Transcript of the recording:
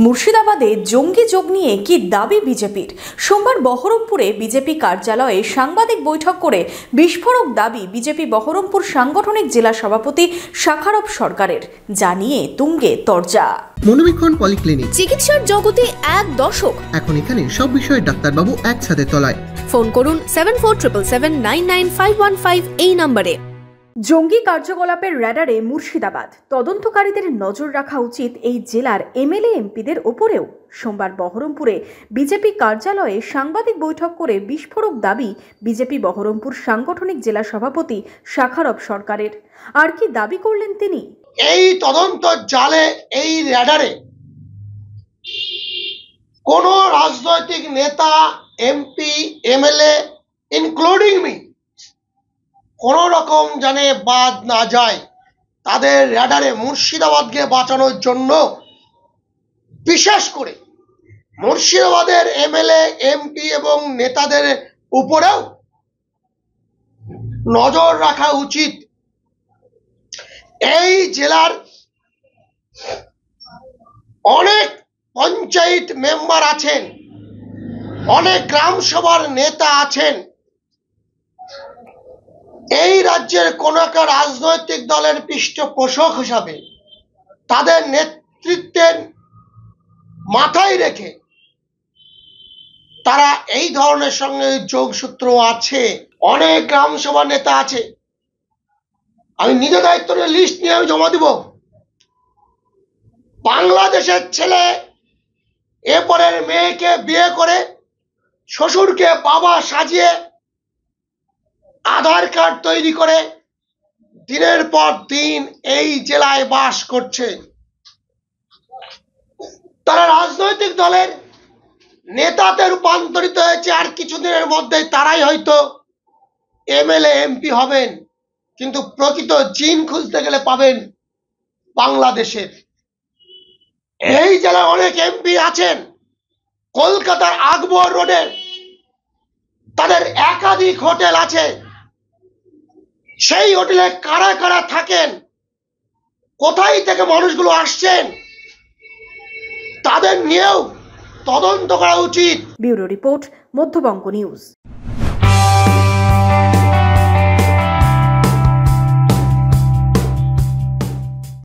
মুর্শিদাবাদে জঙ্গি যোগ নিয়ে কি দাবি বিজেপির? সোমবার বহরমপুরে বিজেপি কার্যালয়ে সাংবাদিক বৈঠক করে বিস্ফোরক দাবি বিজেপি বহরমপুর সাংগঠনিক জেলা সভাপতি শাখারব সরকারের, জানিয়ে তুঙ্গে তরজা। মনোবীক্ষণ পলিক্লিনিক, চিকিৎসার জগতে এক দশক। এখন এখানে সব বিষয়ে ডাক্তারবাবু একসাথে তলায়। ফোন করুন 7477799515 এই নম্বরে। জঙ্গি কার্যকলাপের র্যাডারে মুর্শিদাবাদ, তদন্তকারীদের নজর রাখা উচিত এই জেলার এমএলএ এমপিদের ওপরেও। সোমবার বহরমপুরে বিজেপি কার্যালয়ে সাংবাদিক বৈঠক করে বিস্ফোরক দাবি বিজেপি বহরমপুর সাংগঠনিক জেলা সভাপতি শাখারব সরকারের। আর কি দাবি করলেন তিনি? এই তদন্ত জালে, এই র্যাডারে কোন রাজনৈতিক নেতা, এমপি, এমএলএ ইনক্লুডিং মি কোন রকম যেন বাদ না যায়। তাদের র্যাডারে মুর্শিদাবাদকে বাঁচানোর জন্য বিশেষ করে মুর্শিদাবাদের এমএলএ, এমপি এবং নেতাদের উপরেও নজর রাখা উচিত। এই জেলার অনেক পঞ্চায়েত মেম্বার আছেন, অনেক গ্রাম সভার নেতা আছেন। এই রাজ্যের কোন একটা রাজনৈতিক দলের পৃষ্ঠপোষক হিসাবে তাদের নেতৃত্বের মাথায় রেখে তারা এই ধরনের সঙ্গে যোগসূত্র আছে। অনেক গ্রাম সভার নেতা আছে, আমি নিজে দায়িত্ব নিয়ে লিস্ট নিয়ে আমি জমা দিব। বাংলাদেশের ছেলে এরপরের মেয়েকে বিয়ে করে শ্বশুরকে বাবা সাজিয়ে আধার কার্ড তৈরি করে দিনের পর দিন এই জেলায় বাস করছে। তারা রাজনৈতিক দলের নেতাতে রূপান্তরিত হয়েছে, আর কিছুদিনের মধ্যে তারাই হয়তো এমএলএ, এমপি হবেন। কিন্তু প্রকৃত জিন খুঁজতে গেলে পাবেন বাংলাদেশের। এই জেলায় অনেক এমপি আছেন, কলকাতার আকবর রোডের তাদের একাধিক হোটেল আছে। সেই হোটেলে কারা কারা থাকেন, কোথায় থেকে মানুষগুলো আসছেন, তাদের নিয়েও তদন্ত করা উচিত। Bureau report, Madhyabanga news.